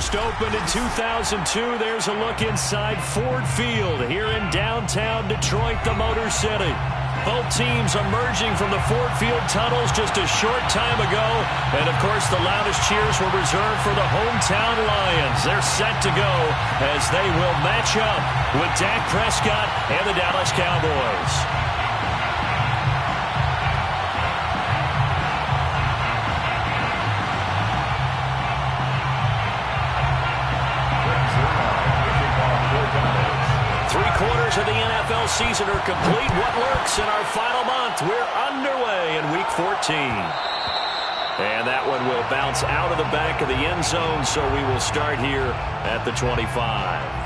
first opened in 2002. There's a look inside Ford Field here in downtown Detroit, the Motor City. Both teams emerging from the Ford Field tunnels just a short time ago. And, of course, the loudest cheers were reserved for the hometown Lions. They're set to go as they will match up with Dak Prescott and the Dallas Cowboys. Three-quarters of the NFL season are complete. What lurks in our final month? We're underway in Week 14. And that one will bounce out of the back of the end zone, so we will start here at the 25.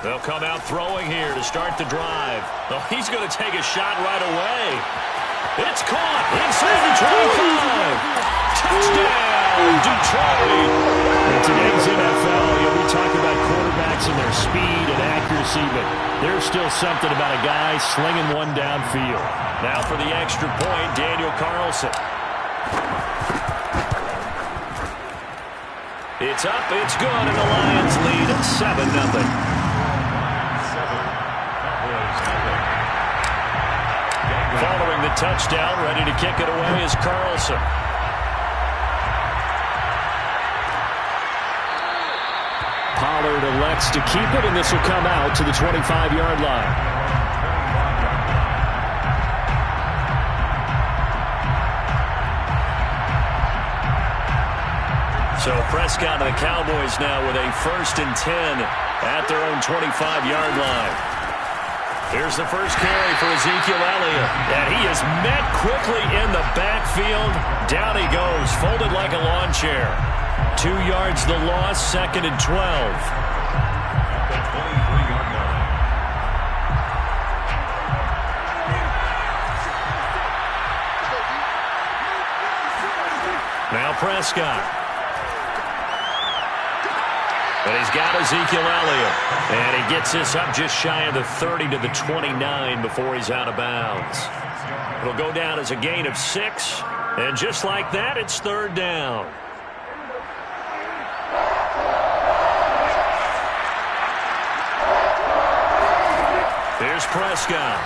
They'll come out throwing here to start the drive. Oh, he's going to take a shot right away. It's caught inside the 25. Touchdown, Detroit. In today's NFL, we talk about quarterbacks and their speed and accuracy, but there's still something about a guy slinging one downfield. Now for the extra point, Daniel Carlson. It's up, it's good, and the Lions lead 7-0. Following the touchdown, ready to kick it away is Carlson. Pollard elects to keep it, and this will come out to the 25-yard line. So Prescott and the Cowboys now with a 1st and 10 at their own 25-yard line. Here's the first carry for Ezekiel Elliott. And he is met quickly in the backfield. Down he goes, folded like a lawn chair. 2 yards the loss, 2nd and 12. Now Prescott. And he's got Ezekiel Elliott. And he gets this up just shy of the 30 to the 29 before he's out of bounds. It'll go down as a gain of 6. And just like that, it's 3rd down. Here's Prescott.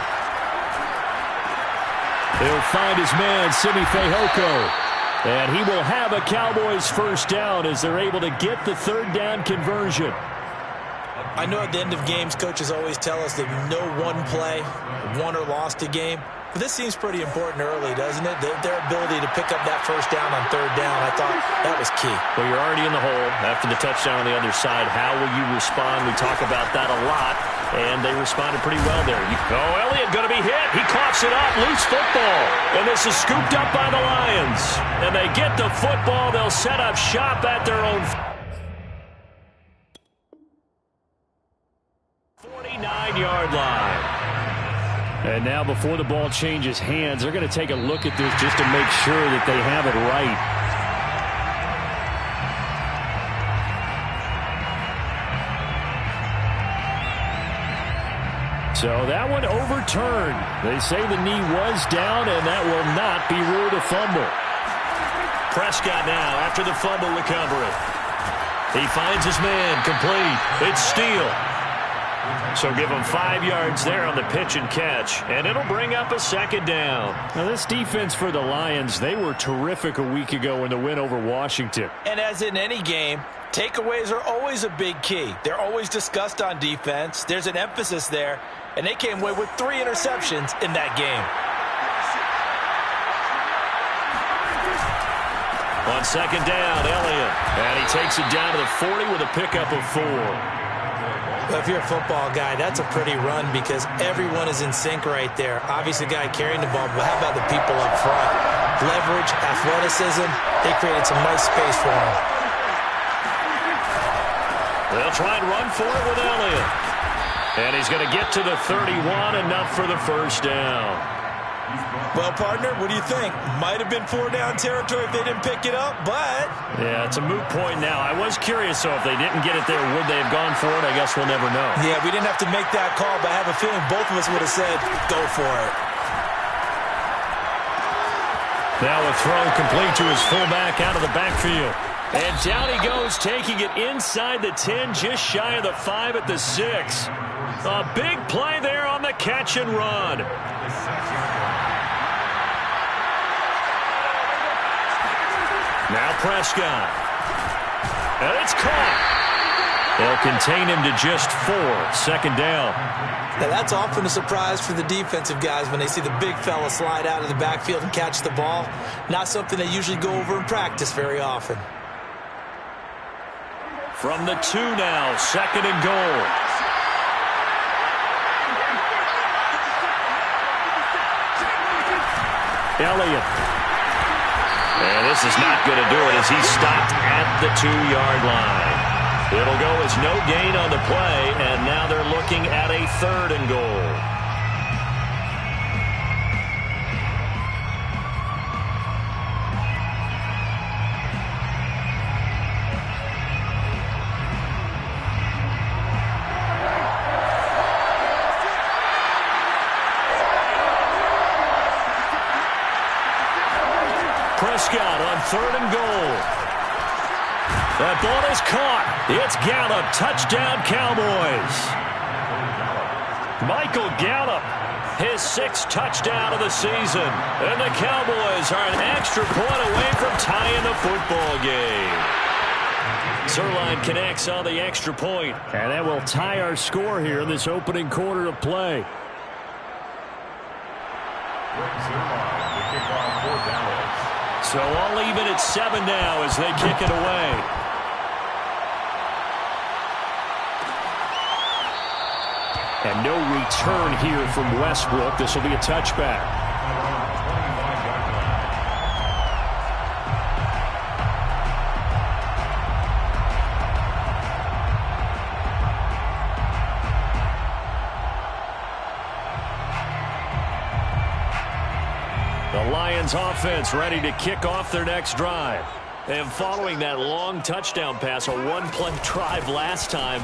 He'll find his man, Simi Fehoko. And he will have a Cowboys 1st down as they're able to get the 3rd down conversion. I know at the end of games, coaches always tell us that no one play won or lost a game. But this seems pretty important early, doesn't it? Their ability to pick up that 1st down on 3rd down, I thought that was key. Well, you're already in the hole after the touchdown on the other side. How will you respond? We talk about that a lot. And they responded pretty well there. Oh, Elliott going to be hit. He coughs it up. Loose football. And this is scooped up by the Lions. And they get the football. They'll set up shop at their own 49-yard line. And now before the ball changes hands, they're going to take a look at this just to make sure that they have it right. So that one overturned. They say the knee was down, and that will not be ruled a fumble. Prescott now after the fumble recovery. He finds his man complete. It's Steele. So give him 5 yards there on the pitch and catch, and it'll bring up a 2nd down. Now this defense for the Lions, they were terrific a week ago in the win over Washington. And as in any game, takeaways are always a big key. They're always discussed on defense. There's an emphasis there. And they came away with 3 interceptions in that game. On 2nd down, Elliott. And he takes it down to the 40 with a pickup of 4. Well, if you're a football guy, that's a pretty run because everyone is in sync right there. Obviously, the guy carrying the ball, but how about the people up front? Leverage, athleticism, they created some nice space for him. They'll try and run for it with Elliott. And he's going to get to the 31, enough for the 1st down. Well, partner, what do you think? Might have been 4-down territory if they didn't pick it up, but... Yeah, it's a moot point now. I was curious, so if they didn't get it there, would they have gone for it? I guess we'll never know. Yeah, we didn't have to make that call, but I have a feeling both of us would have said, go for it. Now a throw complete to his fullback out of the backfield. And down he goes, taking it inside the 10, just shy of the 5 at the 6. A big play there on the catch and run. Now Prescott. And it's caught. They'll contain him to just 4. Second down. Now that's often a surprise for the defensive guys when they see the big fella slide out of the backfield and catch the ball. Not something they usually go over in practice very often. From the 2 now, second and goal. Elliott. And this is not going to do it as he's stopped at the 2-yard line. It'll go as no gain on the play, and now they're looking at a 3rd and goal. Prescott on 3rd and goal. That ball is caught. It's Gallup. Touchdown, Cowboys. Michael Gallup, his 6th touchdown of the season. And the Cowboys are an extra point away from tying the football game. Sirline connects on the extra point. And that will tie our score here in this opening quarter of play. So all even at 7 now as they kick it away. And no return here from Westbrook. This will be a touchback. The Lions offense ready to kick off their next drive. And following that long touchdown pass, a one-play drive last time,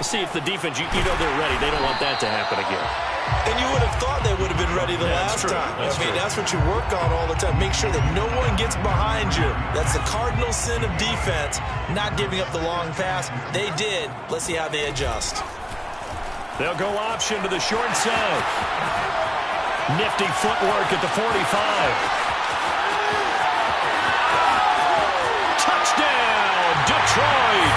see if the defense, you know they're ready. They don't want that to happen again. And you would have thought they would have been ready the last time. That's what you work on all the time. Make sure that no one gets behind you. That's the cardinal sin of defense, not giving up the long pass. They did. Let's see how they adjust. They'll go option to the short side. Nifty footwork at the 45. Touchdown, Detroit.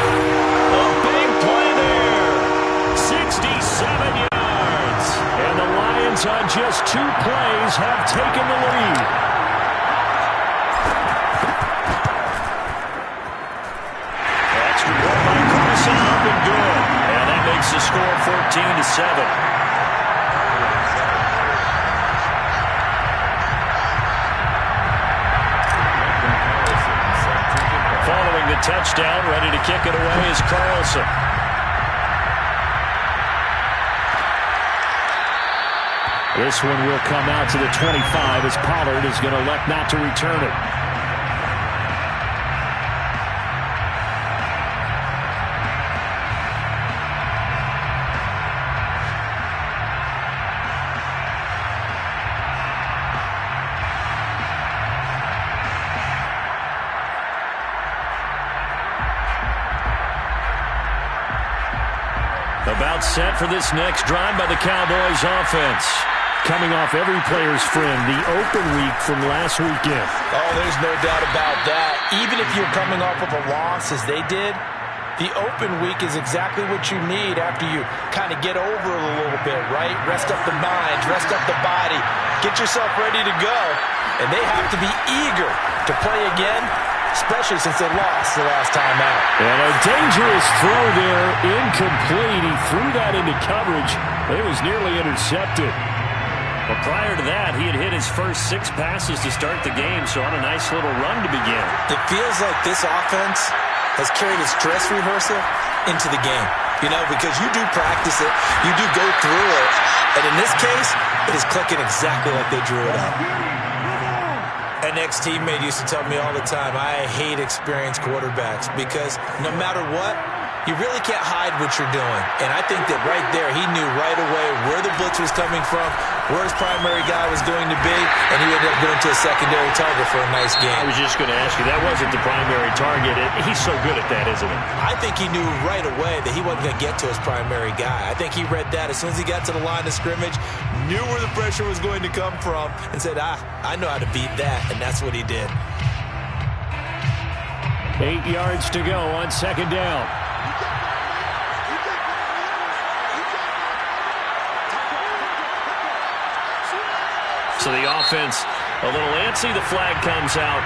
A big play there. 67 yards. And the Lions on just 2 plays have taken the lead. Extra point by Carson, up and good. And that makes the score 14-7. Following the touchdown, ready to kick it away is Carlson. This one will come out to the 25 as Pollard is going to elect not to return it. About set for this next drive by the Cowboys offense. Coming off every player's friend, the open week from last weekend. Oh, there's no doubt about that. Even if you're coming off of a loss as they did, the open week is exactly what you need after you kind of get over it a little bit, right? Rest up the mind, rest up the body, get yourself ready to go. And they have to be eager to play again, especially since they lost the last time out. And a dangerous throw there, incomplete. He threw that into coverage. It was nearly intercepted. But prior to that, he had hit his first 6 passes to start the game, so on a nice little run to begin. It feels like this offense has carried its dress rehearsal into the game You know, because you do practice it, you do go through it, and in this case, it is clicking exactly like they drew it up. An ex-teammate used to tell me all the time, I hate experienced quarterbacks because no matter what, you really can't hide what you're doing. And I think that right there, he knew right away where the blitz was coming from, where his primary guy was going to be, and he ended up going to a secondary target for a nice game. I was just going to ask you, that wasn't the primary target. He's so good at that, isn't he? I think he knew right away that he wasn't going to get to his primary guy. I think he read that as soon as he got to the line of scrimmage, knew where the pressure was going to come from, and said, I know how to beat that, and that's what he did. 8 yards to go on second down. So the offense a little antsy. The flag comes out.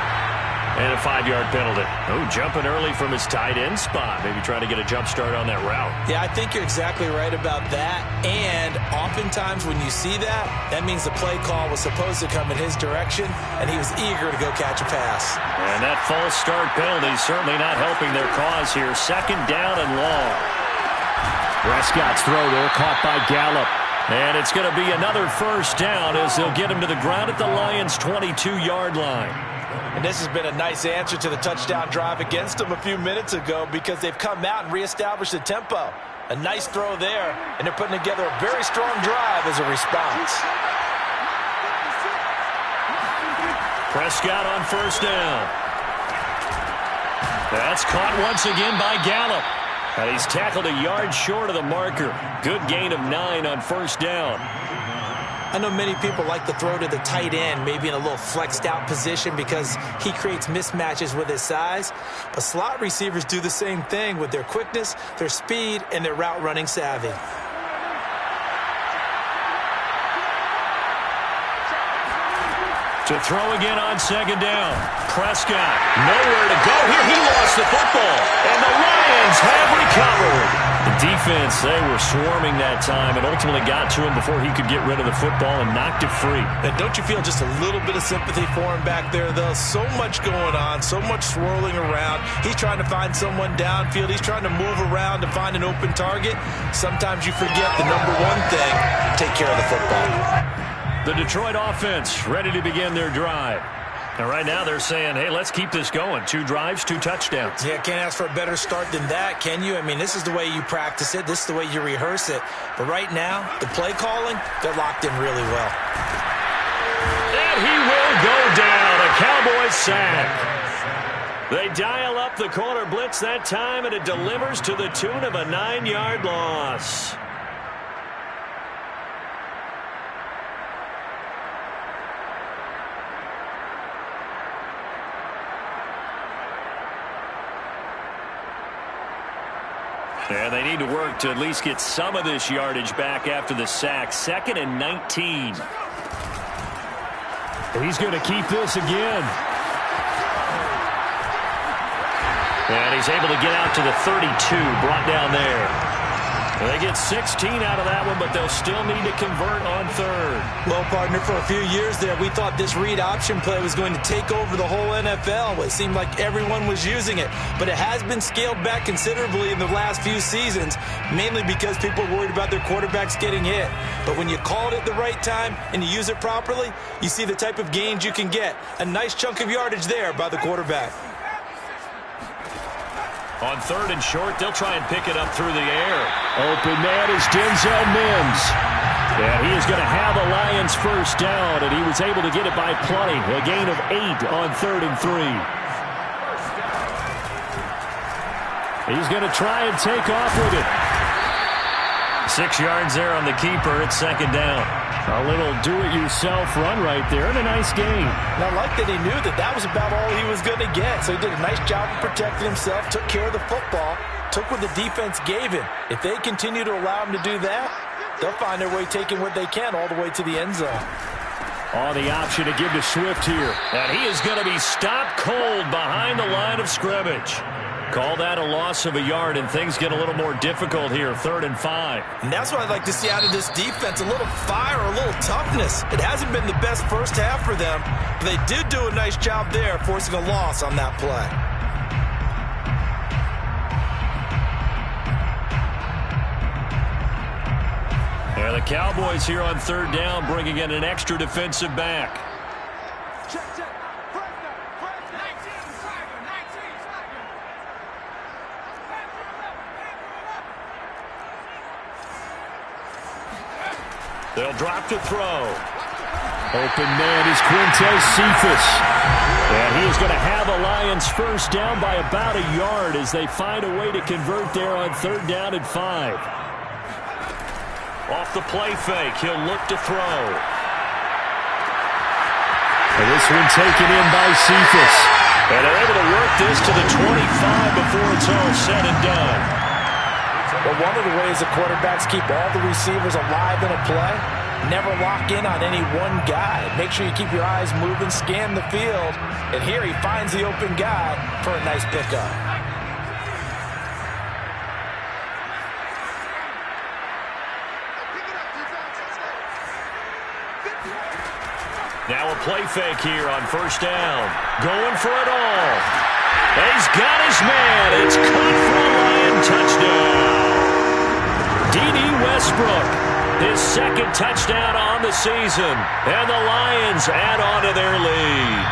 And a 5-yard penalty. Oh, jumping early from his tight end spot. Maybe trying to get a jump start on that route. Yeah, I think you're exactly right about that. And oftentimes when you see that, that means the play call was supposed to come in his direction, and he was eager to go catch a pass. And that false start penalty certainly not helping their cause here. Second down and long. Prescott's throw there caught by Gallup. And it's going to be another first down as they'll get him to the ground at the Lions' 22-yard line. And this has been a nice answer to the touchdown drive against them a few minutes ago because they've come out and reestablished the tempo. A nice throw there, and they're putting together a very strong drive as a response. Prescott on first down. That's caught once again by Gallup. And he's tackled a yard short of the marker. Good gain of 9 on first down. I know many people like to throw to the tight end, maybe in a little flexed out position because he creates mismatches with his size. But slot receivers do the same thing with their quickness, their speed, and their route running savvy. To throw again on second down. Prescott, nowhere to go here. He lost the football. And the Lions have recovered. The defense, they were swarming that time and ultimately got to him before he could get rid of the football and knocked it free. And don't you feel just a little bit of sympathy for him back there, though? So much going on, so much swirling around. He's trying to find someone downfield. He's trying to move around to find an open target. Sometimes you forget the number one thing, take care of the football. The Detroit offense ready to begin their drive. And right now they're saying, hey, let's keep this going. 2 drives, 2 touchdowns. Yeah, can't ask for a better start than that, can you? I mean, this is the way you practice it. This is the way you rehearse it. But right now, the play calling, they're locked in really well. And he will go down. A Cowboys sack. They dial up the corner blitz that time, and it delivers to the tune of a 9-yard loss. And they need to work to at least get some of this yardage back after the sack. 2nd and 19. He's going to keep this again. And he's able to get out to the 32, brought down there. They get 16 out of that one, but they'll still need to convert on 3rd. Well, partner, for a few years there, we thought this read option play was going to take over the whole NFL. It seemed like everyone was using it, but it has been scaled back considerably in the last few seasons, mainly because people are worried about their quarterbacks getting hit. But when you call it at the right time and you use it properly, you see the type of gains you can get. A nice chunk of yardage there by the quarterback. On 3rd and short, they'll try and pick it up through the air. Open man is Denzel Mims. And he is going to have the Lions first down, and he was able to get it by plenty. A gain of 8 on 3rd and 3. He's going to try and take off with it. 6 yards there on the keeper at 2nd down. A little do-it-yourself run right there, and a nice gain. And I like that he knew that that was about all he was going to get. So he did a nice job of protecting himself, took care of the football, took what the defense gave him. If they continue to allow him to do that, they'll find their way taking what they can all the way to the end zone. On the option to give to Swift here. And he is going to be stopped cold behind the line of scrimmage. Call that a loss of a yard, and things get a little more difficult here, 3rd and 5. And that's what I'd like to see out of this defense, a little fire, a little toughness. It hasn't been the best first half for them, but they did do a nice job there, forcing a loss on that play. And the Cowboys here on third down bringing in an extra defensive back. They'll drop to throw. Open man is Quintez Cephas. And he is going to have a Lions first down by about a yard as they find a way to convert there on third down and 5. Off the play fake, he'll look to throw. And this one taken in by Cephas. And they're able to work this to the 25 before it's all said and done. Well, one of the ways the quarterbacks keep all the receivers alive in a play, never lock in on any one guy. Make sure you keep your eyes moving, scan the field, and here he finds the open guy for a nice pickup. Now a play fake here on first down. Going for it all. He's got his man. It's caught for a Lion touchdown. D.D. Westbrook, his second touchdown on the season. And the Lions add on to their lead.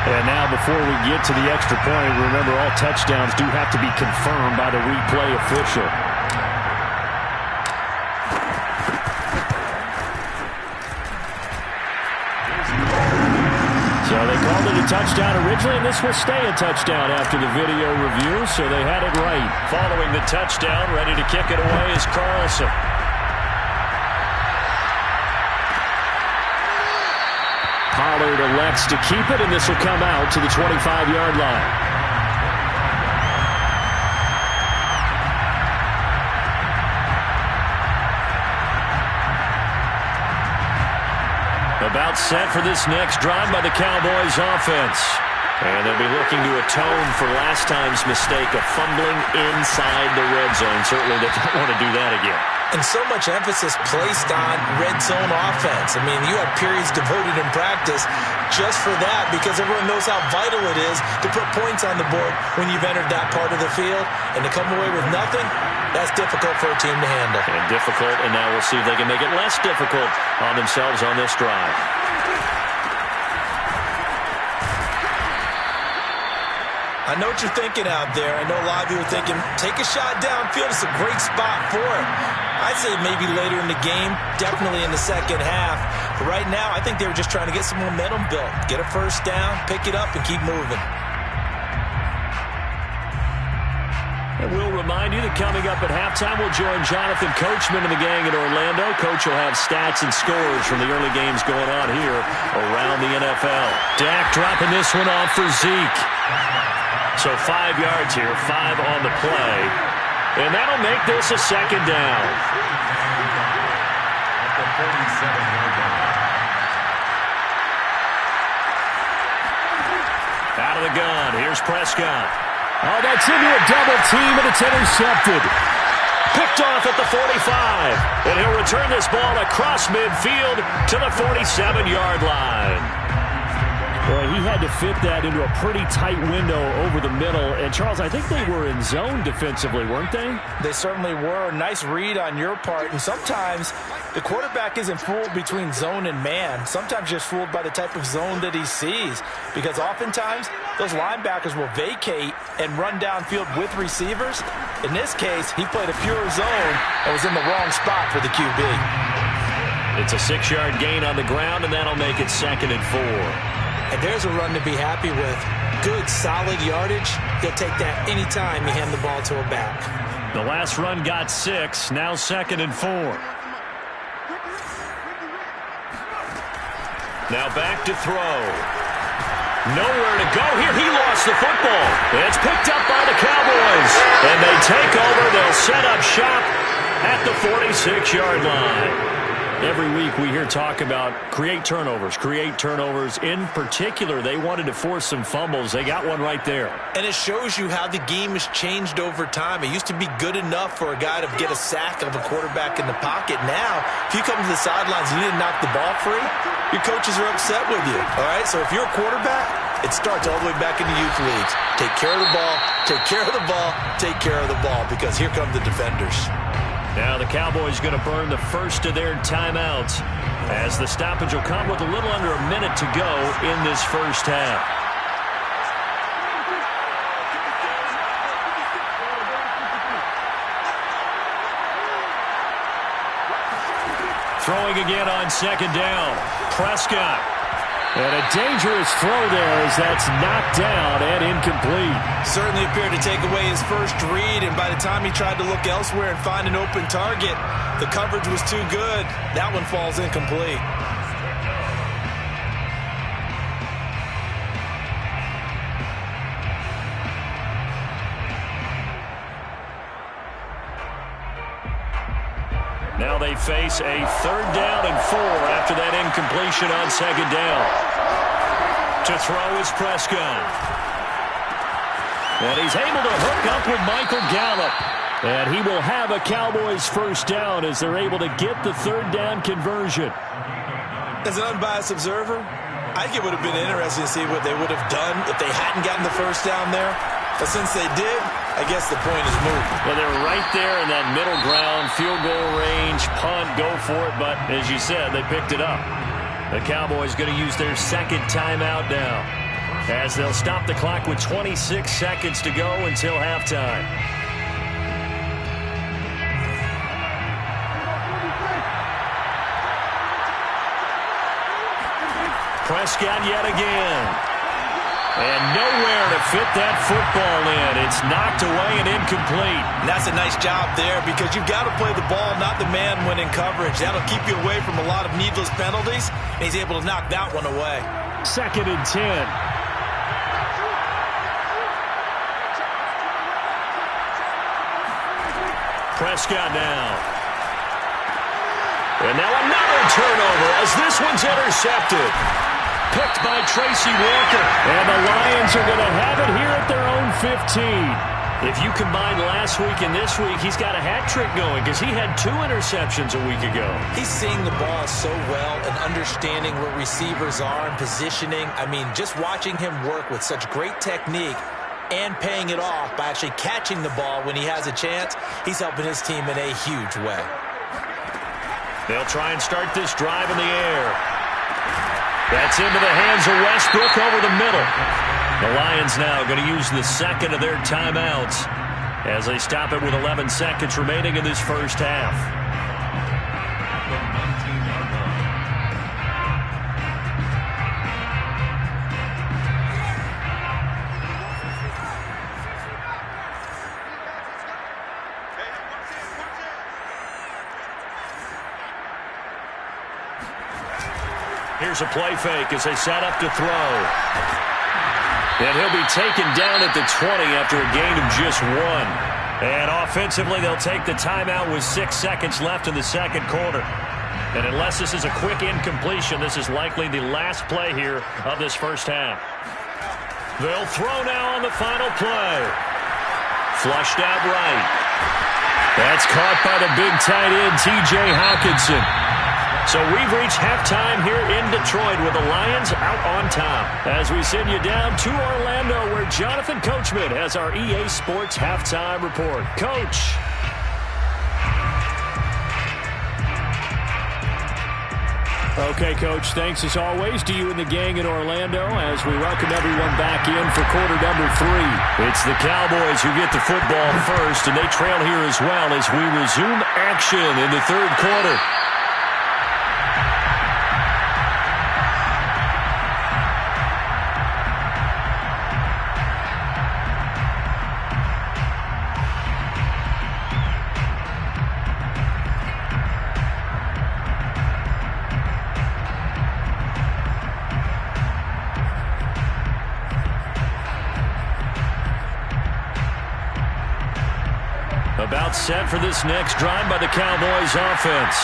And now before we get to the extra point, remember all touchdowns do have to be confirmed by the replay official. So they called it a touchdown originally, and this will stay a touchdown after the video review, so they had it right. Following the touchdown, ready to kick it away is Carlson. Pollard elects to keep it, and this will come out to the 25-yard line. About set for this next drive by the Cowboys offense. And they'll be looking to atone for last time's mistake of fumbling inside the red zone. Certainly they don't want to do that again. And so much emphasis placed on red zone offense. I mean, you have periods devoted in practice just for that because everyone knows how vital it is to put points on the board when you've entered that part of the field. And to come away with nothing, that's difficult for a team to handle. And difficult, and now we'll see if they can make it less difficult on themselves on this drive. I know what you're thinking out there. I know a lot of you are thinking, take a shot downfield. It's a great spot for it. I'd say maybe later in the game, definitely in the second half. But right now, I think they were just trying to get some momentum built. Get a first down, pick it up, and keep moving. And we'll remind you that coming up at halftime, we'll join Jonathan Coachman and the gang in Orlando. Coach will have stats and scores from the early games going on here around the NFL. Dak dropping this one off for Zeke. So 5 yards here, 5 on the play. And that'll make this a second down. Out of the gun, here's Prescott. Oh, that's into a double team, and it's intercepted. Picked off at the 45. And he'll return this ball across midfield to the 47-yard line. Well, he had to fit that into a pretty tight window over the middle. And, Charles, I think they were in zone defensively, weren't they? They certainly were. Nice read on your part. And sometimes the quarterback isn't fooled between zone and man. Sometimes just fooled by the type of zone that he sees. Because oftentimes those linebackers will vacate and run downfield with receivers. In this case, he played a pure zone and was in the wrong spot for the QB. It's a 6-yard gain on the ground, and that'll make it 2nd and 4. And there's a run to be happy with. Good, solid yardage. He'll take that anytime you hand the ball to a back. The last run got 6. Now 2nd and 4. Now back to throw. Nowhere to go here. He lost the football. It's picked up by the Cowboys. And they take over. They'll set up shop at the 46-yard line. Every week we hear talk about create turnovers. In particular, they wanted to force some fumbles. They got one right there. And it shows you how the game has changed over time. It used to be good enough for a guy to get a sack of a quarterback in the pocket. Now, if you come to the sidelines and you didn't knock the ball free, your coaches are upset with you. All right, so if you're a quarterback, it starts all the way back in the youth leagues. Take care of the ball, take care of the ball, take care of the ball, because here come the defenders. Now the Cowboys going to burn the first of their timeouts as the stoppage will come with a little under a minute to go in this first half. Throwing again on second down. Prescott. And a dangerous throw there as that's knocked down and incomplete. Certainly appeared to take away his first read, and by the time he tried to look elsewhere and find an open target, the coverage was too good. That one falls incomplete. Now they face a 3rd down and 4 after that incompletion on second down. To throw is Prescott. And he's able to hook up with Michael Gallup. And he will have a Cowboys first down as they're able to get the 3rd down conversion. As an unbiased observer, I think it would have been interesting to see what they would have done if they hadn't gotten the first down there. But since they did, I guess the point is moot. Well, they're right there in that middle ground, field goal range, punt, go for it. But as you said, they picked it up. The Cowboys going to use their second timeout now as they'll stop the clock with 26 seconds to go until halftime. Prescott yet again. And nowhere to fit that football in. It's knocked away and incomplete. And that's a nice job there because you've got to play the ball, not the man when in coverage. That'll keep you away from a lot of needless penalties, and he's able to knock that one away. 2nd and 10. Prescott now. And now another turnover as this one's intercepted. Picked by Tracy Walker. And the Lions are going to have it here at their own 15. If you combine last week and this week, he's got a hat trick going because he had 2 interceptions a week ago. He's seeing the ball so well and understanding where receivers are and positioning. I mean, just watching him work with such great technique and paying it off by actually catching the ball when he has a chance, he's helping his team in a huge way. They'll try and start this drive in the air. That's into the hands of Westbrook over the middle. The Lions now going to use the second of their timeouts as they stop it with 11 seconds remaining in this first half. Here's a play fake as they set up to throw. And he'll be taken down at the 20 after a gain of just 1. And offensively, they'll take the timeout with 6 seconds left in the second quarter. And unless this is a quick incompletion, this is likely the last play here of this first half. They'll throw now on the final play. Flushed out right. That's caught by the big tight end, T.J. Hawkinson. So we've reached halftime here in Detroit with the Lions out on top. As we send you down to Orlando where Jonathan Coachman has our EA Sports Halftime Report. Coach. Okay, Coach, thanks as always to you and the gang in Orlando as we welcome everyone back in for quarter number 3. It's the Cowboys who get the football first, and they trail here as well as we resume action in the third quarter. About set for this next drive by the Cowboys offense.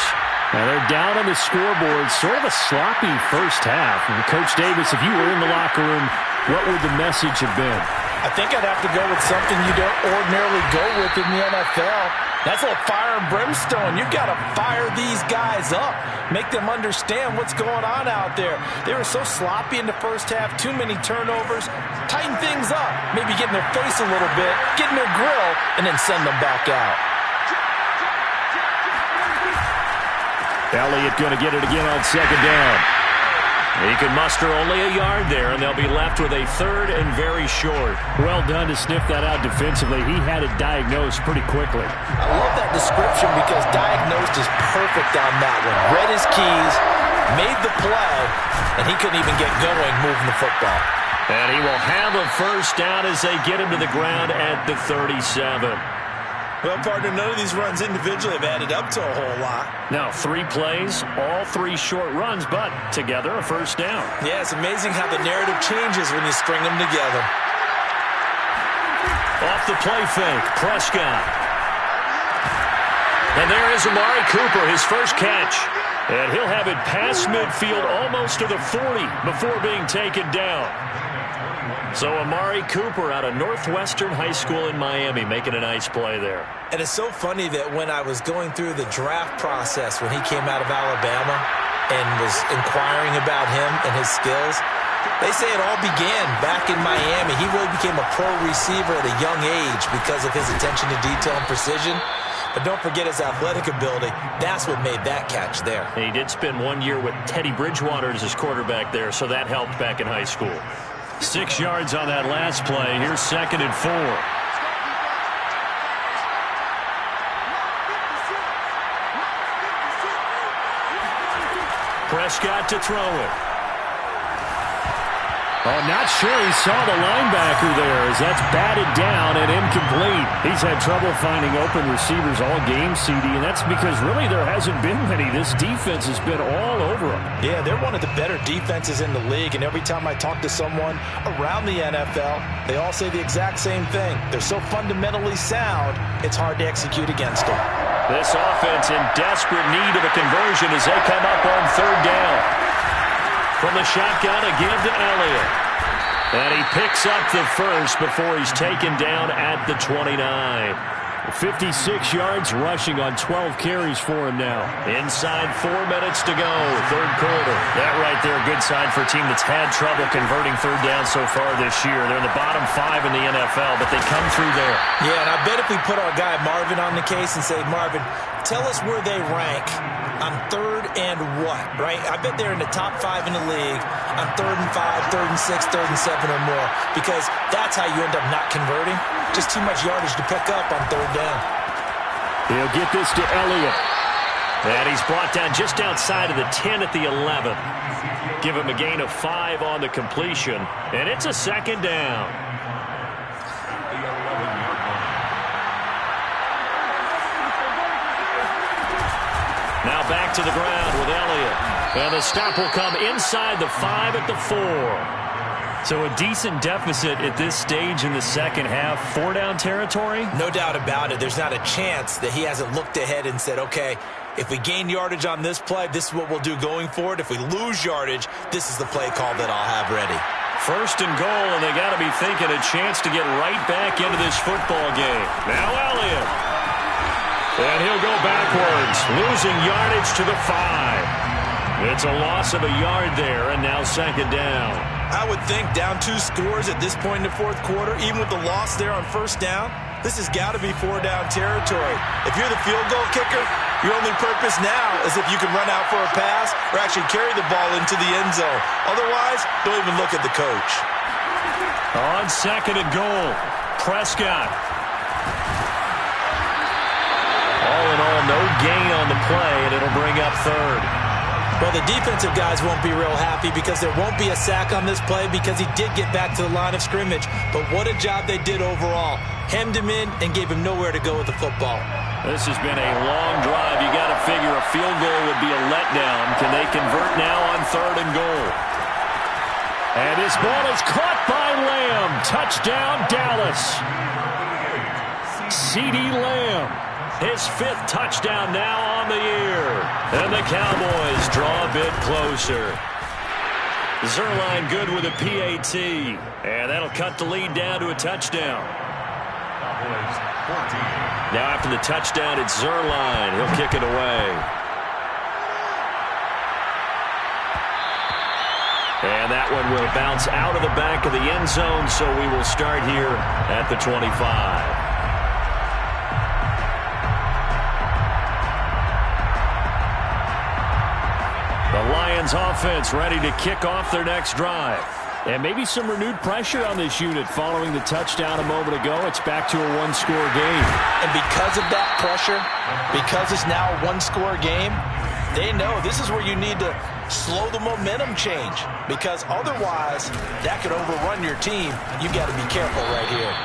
Now they're down on the scoreboard. Sort of a sloppy first half. And Coach Davis, if you were in the locker room, what would the message have been? I think I'd have to go with something you don't ordinarily go with in the NFL. That's a little fire and brimstone. You've got to fire these guys up. Make them understand what's going on out there. They were so sloppy in the first half. Too many turnovers. Tighten things up. Maybe get in their face a little bit. Get in their grill. And then send them back out. Elliott going to get it again on second down. He can muster only a yard there, and they'll be left with a third and very short. Well done to sniff that out defensively. He had it diagnosed pretty quickly. I love that description because diagnosed is perfect on that one. Read his keys, made the play, and he couldn't even get going moving the football. And he will have a first down as they get him to the ground at the 37. Well, partner, none of these runs individually have added up to a whole lot. Now, 3 plays, all 3 short runs, but together a first down. Yeah, it's amazing how the narrative changes when you string them together. Off the play fake, Prescott. And there is Amari Cooper, his first catch. And he'll have it past midfield almost to the 40 before being taken down. So Amari Cooper out of Northwestern High School in Miami making a nice play there. And it's so funny that when I was going through the draft process when he came out of Alabama and was inquiring about him and his skills, they say it all began back in Miami. He really became a pro receiver at a young age because of his attention to detail and precision. But don't forget his athletic ability. That's what made that catch there. He did spend 1 year with Teddy Bridgewater as his quarterback there, so that helped back in high school. 6 yards on that last play. Here's 2nd and 4. Prescott to throw it. Oh, not sure he saw the linebacker there as that's batted down and incomplete. He's had trouble finding open receivers all game, CD, and that's because really there hasn't been many. This defense has been all over them. Yeah, they're one of the better defenses in the league, and every time I talk to someone around the NFL, they all say the exact same thing. They're so fundamentally sound, it's hard to execute against them. This offense in desperate need of a conversion as they come up on 3rd down. From the shotgun, a give to Elliott. And he picks up the first before he's taken down at the 29. 56 yards rushing on 12 carries for him now. Inside 4 minutes to go, 3rd quarter. That right there, good sign for a team that's had trouble converting 3rd down so far this year. They're in the bottom 5 in the NFL, but they come through there. Yeah, and I bet if we put our guy Marvin on the case and say, Marvin, tell us where they rank on 3rd and what, right? I bet they're in the top 5 in the league on 3rd and 5, 3rd and 6, 3rd and 7 or more, because that's how you end up not converting. Just too much yardage to pick up on 3rd down. He'll get this to Elliott. And he's brought down just outside of the 10 at the 11. Give him a gain of 5 on the completion, and it's a 2nd down. Now back to the ground with Elliott. And the stop will come inside the 5 at the 4. So a decent deficit at this stage in the second half. 4-down territory? No doubt about it. There's not a chance that he hasn't looked ahead and said, okay, if we gain yardage on this play, this is what we'll do going forward. If we lose yardage, this is the play call that I'll have ready. 1st and goal, and they got to be thinking a chance to get right back into this football game. Now Elliott. And he'll go backwards, losing yardage to the 5. It's a loss of a yard there, and now 2nd down. I would think down 2 scores at this point in the 4th quarter, even with the loss there on 1st down, this has got to be 4-down territory. If you're the field goal kicker, your only purpose now is if you can run out for a pass or actually carry the ball into the end zone. Otherwise, don't even look at the coach. On 2nd and goal, Prescott. All in all, no gain on the play, and it'll bring up 3rd. Well, the defensive guys won't be real happy because there won't be a sack on this play because he did get back to the line of scrimmage. But what a job they did overall. Hemmed him in and gave him nowhere to go with the football. This has been a long drive. You got to figure a field goal would be a letdown. Can they convert now on 3rd and goal? And this ball is caught by Lamb. Touchdown, Dallas. CeeDee Lamb. His 5th touchdown now on the year. And the Cowboys draw a bit closer. Zerline good with a PAT. And that'll cut the lead down to a touchdown. Now after the touchdown, it's Zerline. He'll kick it away. And that one will bounce out of the back of the end zone, so we will start here at the 25. Lions offense ready to kick off their next drive. And maybe some renewed pressure on this unit following the touchdown a moment ago. It's back to a one-score game. And because of that pressure, because it's now a one-score game, they know this is where you need to slow the momentum change, because otherwise that could overrun your team. You've got to be careful right here.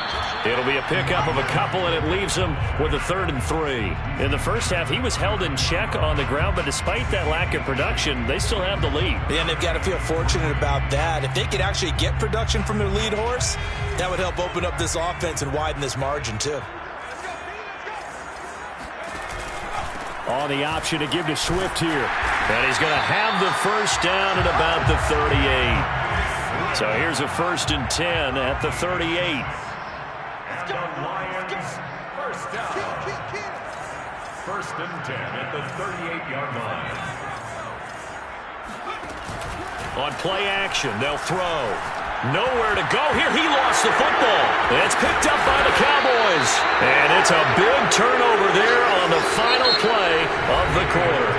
It'll be a pickup of a couple, and it leaves him with a 3rd and 3. In the first half, he was held in check on the ground, but despite that lack of production, they still have the lead. Yeah, and they've got to feel fortunate about that. If they could actually get production from their lead horse, that would help open up this offense and widen this margin too. On the option to give to Swift here. And he's going to have the first down at about the 38. So here's a 1st and 10 at the 38. Lions, first down. 1st and 10 at the 38-yard line. On play action, they'll throw. Nowhere to go here. He lost the football. It's picked up by the Cowboys. And it's a big turnover there on the final play of the quarter.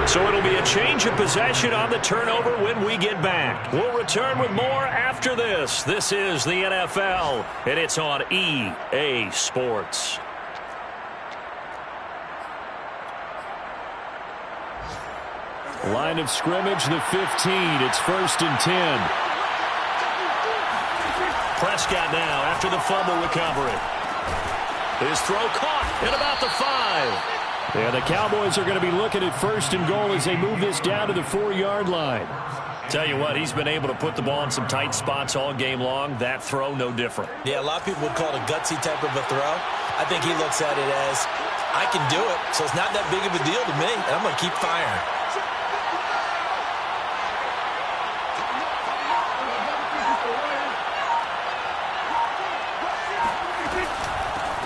So it'll be a change of possession on the turnover when we get back. We'll return with more after this. This is the NFL, and it's on EA Sports. Line of scrimmage, the 15. It's 1st and 10. Prescott now after the fumble recovery. His throw caught at about the 5. Yeah, the Cowboys are going to be looking at 1st and goal as they move this down to the 4-yard line. Tell you what, he's been able to put the ball in some tight spots all game long. That throw, no different. Yeah, a lot of people would call it a gutsy type of a throw. I think he looks at it as, I can do it, so it's not that big of a deal to me, and I'm going to keep firing.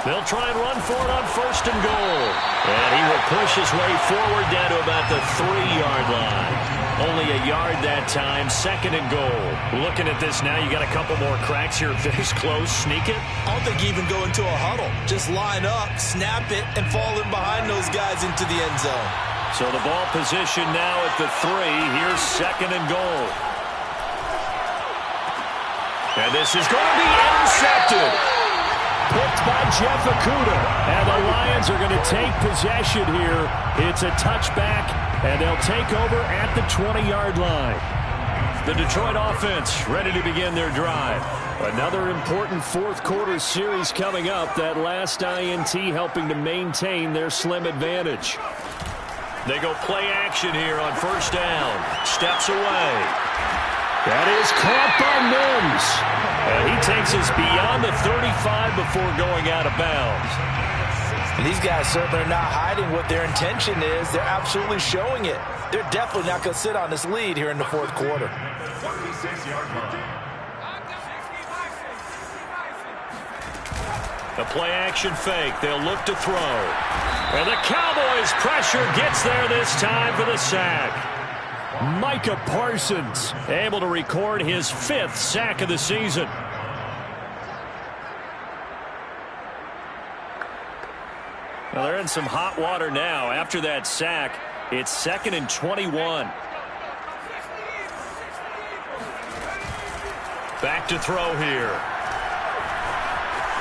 They'll try and run for it on 1st and goal. And he will push his way forward down to about the 3-yard line. Only a yard that time, 2nd and goal. Looking at this now, you got a couple more cracks here. This close, sneak it. I don't think you even go into a huddle. Just line up, snap it, and fall in behind those guys into the end zone. So the ball position now at the 3. Here's 2nd and goal. And this is going to be intercepted. Picked by Jeff Okudah. And the Lions are going to take possession here. It's a touchback, and they'll take over at the 20-yard line. The Detroit offense ready to begin their drive. Another important fourth-quarter series coming up. That last INT helping to maintain their slim advantage. They go play action here on 1st down. Steps away. That is caught by Mims. And he takes us beyond the 35 before going out of bounds. And these guys certainly are not hiding what their intention is. They're absolutely showing it. They're definitely not going to sit on this lead here in the 4th quarter. 36-yard line. The play action fake. They'll look to throw. And the Cowboys pressure gets there this time for the sack. Micah Parsons able to record his 5th sack of the season. Well, they're in some hot water now. After that sack, it's 2nd and 21. Back to throw here.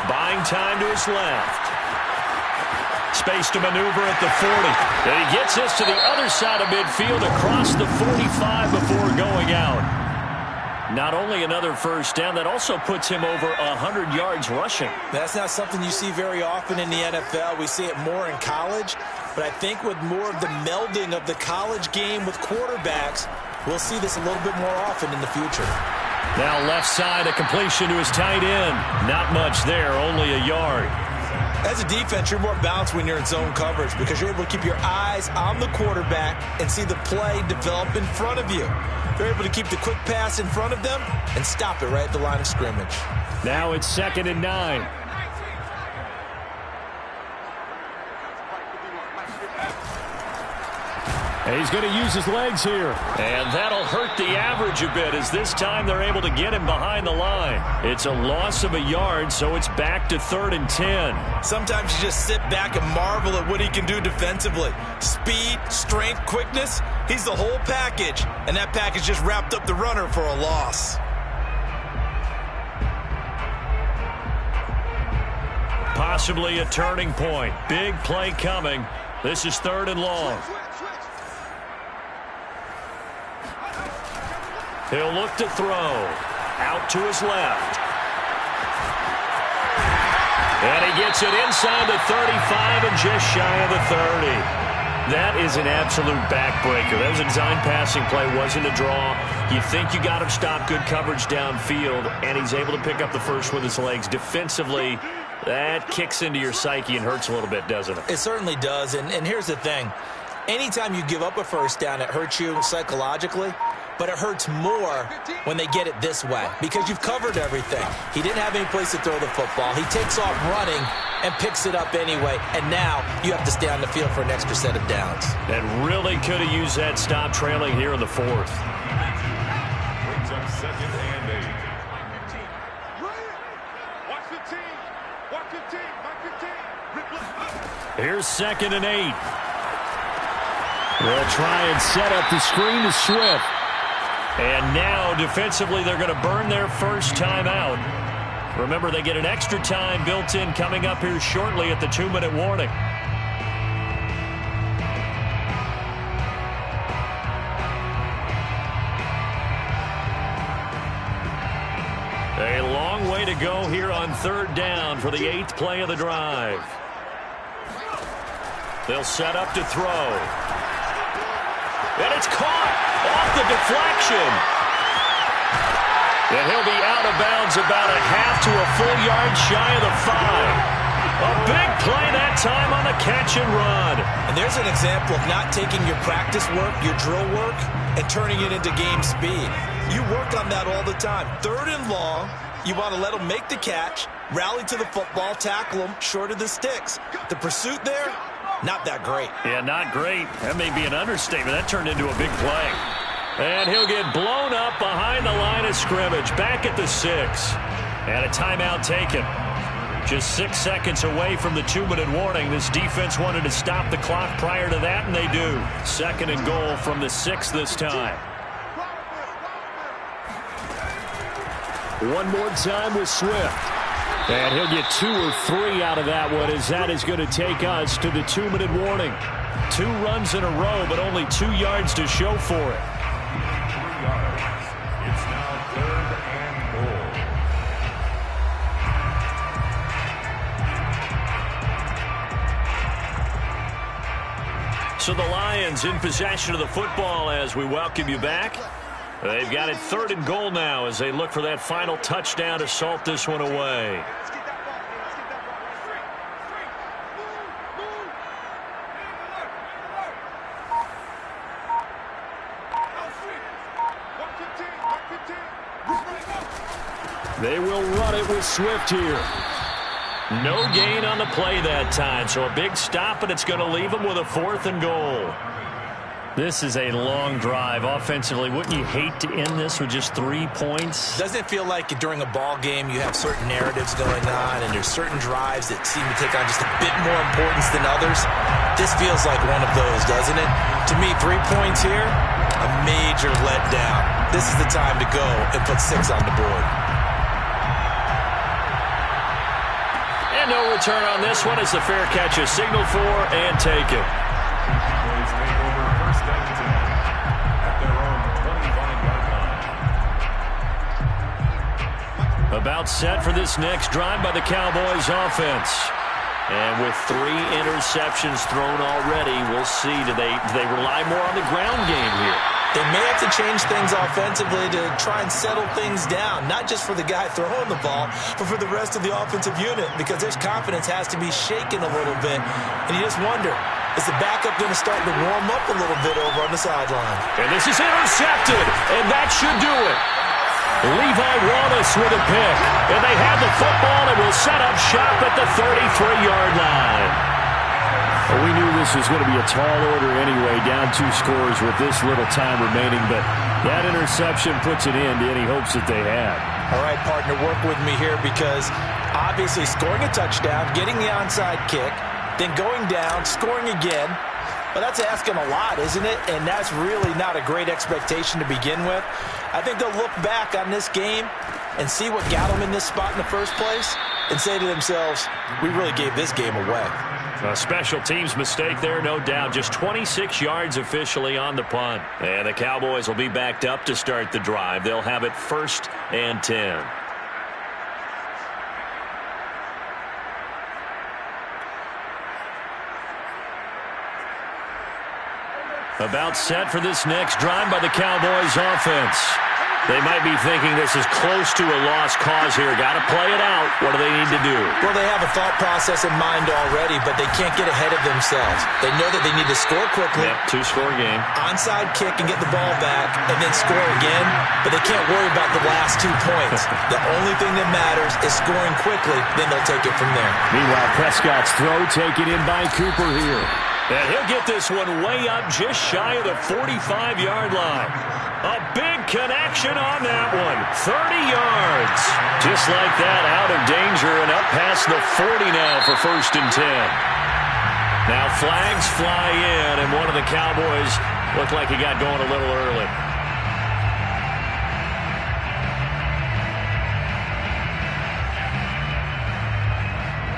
Buying time to his left. Space to maneuver at the 40. And he gets this to the other side of midfield across the 45 before going out. Not only another 1st down, that also puts him over 100 yards rushing. That's not something you see very often in the NFL. We see it more in college. But I think with more of the melding of the college game with quarterbacks, we'll see this a little bit more often in the future. Now left side, a completion to his tight end. Not much there, only a yard. As a defense, you're more balanced when you're in zone coverage because you're able to keep your eyes on the quarterback and see the play develop in front of you. You're able to keep the quick pass in front of them and stop it right at the line of scrimmage. Now it's 2nd and 9. He's going to use his legs here. And that'll hurt the average a bit as this time they're able to get him behind the line. It's a loss of a yard, so it's back to 3rd and 10. Sometimes you just sit back and marvel at what he can do defensively. Speed, strength, quickness, he's the whole package. And that package just wrapped up the runner for a loss. Possibly a turning point. Big play coming. This is 3rd and long. He'll look to throw. Out to his left. And he gets it inside the 35 and just shy of the 30. That is an absolute backbreaker. That was a design passing play, wasn't a draw. You think you got him stopped, good coverage downfield, and he's able to pick up the first with his legs. Defensively, that kicks into your psyche and hurts a little bit, doesn't it? It certainly does, and here's the thing. Anytime you give up a first down, it hurts you psychologically. But it hurts more when they get it this way because you've covered everything. He didn't have any place to throw the football. He takes off running and picks it up anyway, and now you have to stay on the field for an extra set of downs. And really could have used that stop trailing here in the 4th. Brings up 2nd and 8. Watch the team. Watch the team. Watch the team. Here's 2nd and 8. They'll try and set up the screen to Swift. And now, defensively, they're going to burn their first time out. Remember, they get an extra time built in coming up here shortly at the 2-minute warning. A long way to go here on 3rd down for the 8th play of the drive. They'll set up to throw. And it's caught off the deflection. And he'll be out of bounds about a half to a full yard shy of the 5. A big play that time on the catch and run. And there's an example of not taking your practice work, your drill work, and turning it into game speed. You work on that all the time. 3rd and long, you want to let them make the catch, rally to the football, tackle them short of the sticks. The pursuit there, not that great. Yeah, not great. That may be an understatement. That turned into a big play. And he'll get blown up behind the line of scrimmage, back at the 6. And a timeout taken. Just 6 seconds away from the 2-minute warning. This defense wanted to stop the clock prior to that, and they do. 2nd and goal from the 6 this time. One more time with Swift. And he'll get 2 or 3 out of that one as that is going to take us to the 2-minute warning. 2 runs in a row, but only 2 yards to show for it. 3 yards. It's now 3rd and goal. So the Lions in possession of the football as we welcome you back. They've got it 3rd and goal now as they look for that final touchdown to salt this one away. They will run it with Swift here. No gain on the play that time, so a big stop, and it's going to leave them with a 4th and goal. This is a long drive offensively. Wouldn't you hate to end this with just 3 points? Doesn't it feel like during a ball game you have certain narratives going on and there's certain drives that seem to take on just a bit more importance than others? This feels like one of those, doesn't it? To me, 3 points here, a major letdown. This is the time to go and put 6 on the board. And no return on this one as the fair catch is signaled for and taken. Boys take over 1st and 10 at their own 25-yard line. About set for this next drive by the Cowboys offense. And with 3 interceptions thrown already, we'll see. Do they rely more on the ground game here? They may have to change things offensively to try and settle things down, not just for the guy throwing the ball, but for the rest of the offensive unit, because their confidence has to be shaken a little bit. And you just wonder, is the backup going to start to warm up a little bit over on the sideline? And this is intercepted, and that should do it. Levi Wallace with a pick, and they have the football and will set up shop at the 33-yard line. Well, we knew this was going to be a tall order anyway, down 2 scores with this little time remaining, but that interception puts an end to any hopes that they had. All right, partner, work with me here because obviously scoring a touchdown, getting the onside kick, then going down, scoring again, well, that's asking a lot, isn't it? And that's really not a great expectation to begin with. I think they'll look back on this game and see what got them in this spot in the first place and say to themselves, we really gave this game away. A special teams mistake there, no doubt. Just 26 yards officially on the punt. And the Cowboys will be backed up to start the drive. They'll have it 1st and 10. About set for this next drive by the Cowboys offense. They might be thinking this is close to a lost cause here. Got to play it out. What do they need to do? Well, they have a thought process in mind already, but they can't get ahead of themselves. They know that they need to score quickly. Yep, 2-score game. Onside kick and get the ball back and then score again, but they can't worry about the last 2 points. The only thing that matters is scoring quickly, then they'll take it from there. Meanwhile, Prescott's throw taken in by Cooper here. And he'll get this one way up just shy of the 45-yard line. A big connection on that one. 30 yards. Just like that, out of danger and up past the 40 now for 1st and 10. Now flags fly in, and one of the Cowboys looked like he got going a little early.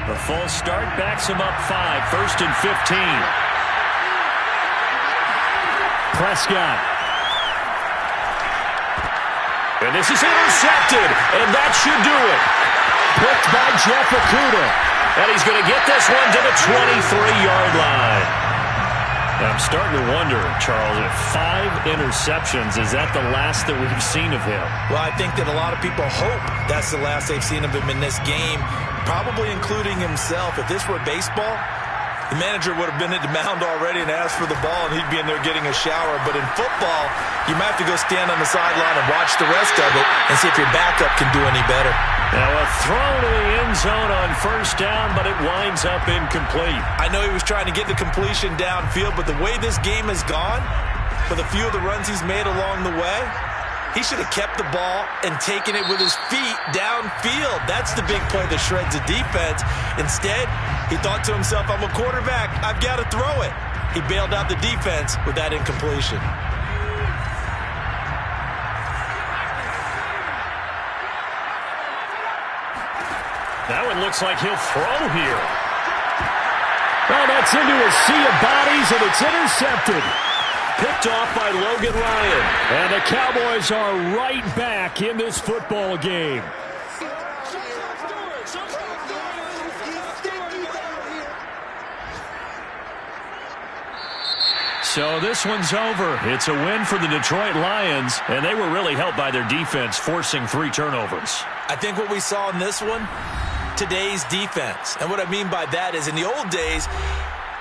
The false start backs him up 5. 1st and 15. Prescott. And this is intercepted, and that should do it. Picked by Jeff Okudah. And he's going to get this one to the 23-yard line. Now, I'm starting to wonder, Charles, if 5 interceptions, is that the last that we've seen of him? Well, I think that a lot of people hope that's the last they've seen of him in this game, probably including himself. If this were baseball, the manager would have been at the mound already and asked for the ball, and he'd be in there getting a shower. But in football, you might have to go stand on the sideline and watch the rest of it and see if your backup can do any better. Now a throw to the end zone on 1st down, but it winds up incomplete. I know he was trying to get the completion downfield, but the way this game has gone, for the few of the runs he's made along the way, he should have kept the ball and taken it with his feet downfield. That's the big play that shreds the defense. Instead, he thought to himself, I'm a quarterback. I've got to throw it. He bailed out the defense with that incompletion. That one looks like he'll throw here. Well, that's into a sea of bodies, and it's intercepted. Picked off by Logan Ryan. And the Cowboys are right back in this football game. So this one's over. It's a win for the Detroit Lions, and they were really helped by their defense, forcing 3 turnovers. I think what we saw in this one, today's defense. And what I mean by that is in the old days,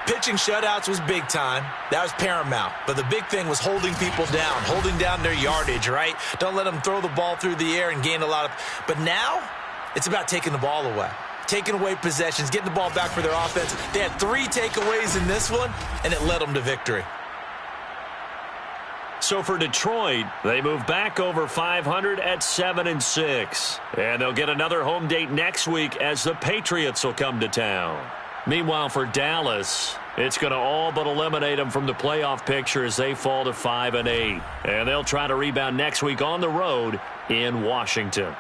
pitching shutouts was big time. That was paramount. But the big thing was holding people down, holding down their yardage, right? Don't let them throw the ball through the air and gain a lot of... But now, it's about taking the ball away. Taking away possessions, getting the ball back for their offense. They had 3 takeaways in this one, and it led them to victory. So for Detroit, they move back over 500 at 7-6. And they'll get another home date next week as the Patriots will come to town. Meanwhile, for Dallas, it's going to all but eliminate them from the playoff picture as they fall to 5-8. And they'll try to rebound next week on the road in Washington.